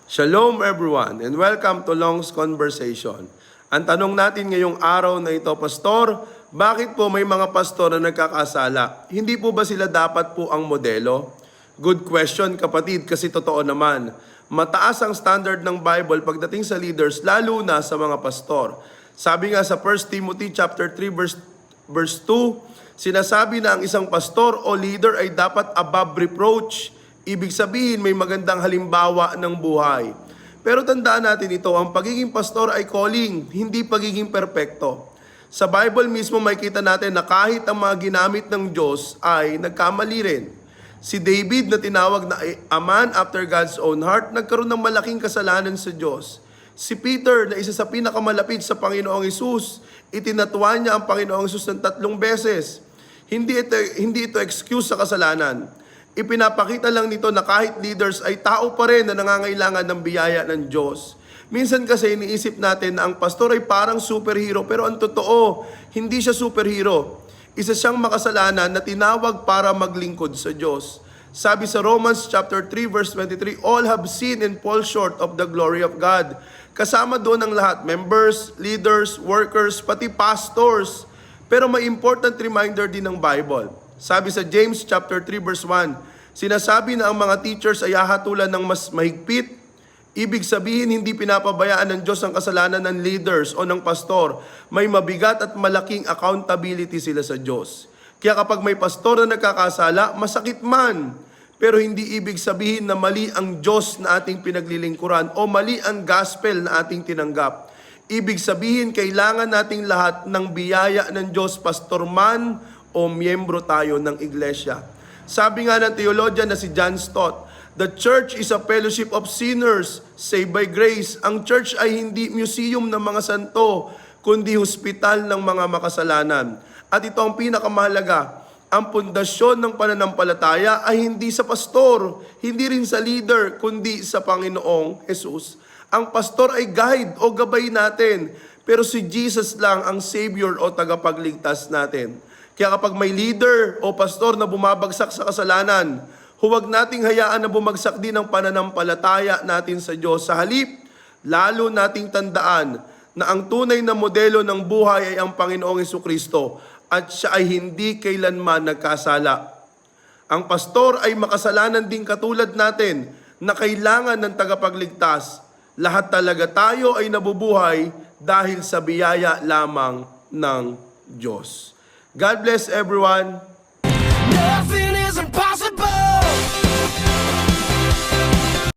Shalom everyone and welcome to Long's Conversation. Ang tanong natin ngayong araw na ito, Pastor, bakit po may mga pastor na nagkakasala? Hindi po ba sila dapat po ang modelo? Good question kapatid, kasi totoo naman. Mataas ang standard ng Bible pagdating sa leaders, lalo na sa mga pastor. Sabi nga sa 1 Timothy chapter 3 verse 2, sinasabi na ang isang pastor o leader ay dapat above reproach. Ibig sabihin, may magandang halimbawa ng buhay. Pero tandaan natin ito, ang pagiging pastor ay calling, hindi pagiging perpekto. Sa Bible mismo may kita natin na kahit ang mga ginamit ng Diyos ay nagkamali rin. Si David na tinawag na a man after God's own heart, nagkaroon ng malaking kasalanan sa Diyos. Si Peter na isa sa pinakamalapit sa Panginoong Hesus, itinatuwa niya ang Panginoong Hesus ng 3 beses. Hindi ito excuse sa kasalanan. Ipinapakita lang nito na kahit leaders ay tao pa rin na nangangailangan ng biyaya ng Diyos. Minsan kasi iniisip natin na ang pastor ay parang superhero, pero ang totoo, hindi siya superhero. Isa siyang makasalanan na tinawag para maglingkod sa Diyos. Sabi sa Romans chapter 3 verse 23, all have sinned and fall short of the glory of God. Kasama doon ang lahat, members, leaders, workers, pati pastors. Pero may important reminder din ng Bible. Sabi sa James chapter 3 verse 1, sinasabi na ang mga teachers ay hahatulan ng mas mahigpit. Ibig sabihin, hindi pinapabayaan ng Diyos ang kasalanan ng leaders o ng pastor. May mabigat at malaking accountability sila sa Diyos. Kaya kapag may pastor na nagkakasala, masakit man. Pero hindi ibig sabihin na mali ang Diyos na ating pinaglilingkuran o mali ang gospel na ating tinanggap. Ibig sabihin, kailangan nating lahat ng biyaya ng Diyos, pastor man o miyembro tayo ng iglesia. Sabi nga ng theologian na si John Stott, the church is a fellowship of sinners saved by grace. Ang church ay hindi museum ng mga santo, kundi hospital ng mga makasalanan. At ito ang pinakamahalaga, ang pundasyon ng pananampalataya ay hindi sa pastor, hindi rin sa leader, kundi sa Panginoong Hesus. Ang pastor ay guide o gabay natin, pero si Jesus lang ang Savior o tagapagligtas natin. Kaya kapag may leader o pastor na bumabagsak sa kasalanan, huwag nating hayaan na bumagsak din ang pananampalataya natin sa Diyos. Sa halip, lalo nating tandaan na ang tunay na modelo ng buhay ay ang Panginoong Hesukristo at siya ay hindi kailanman nagkasala. Ang pastor ay makasalanan din katulad natin na kailangan ng tagapagligtas. Lahat talaga tayo ay nabubuhay dahil sa biyaya lamang ng Diyos. God bless everyone.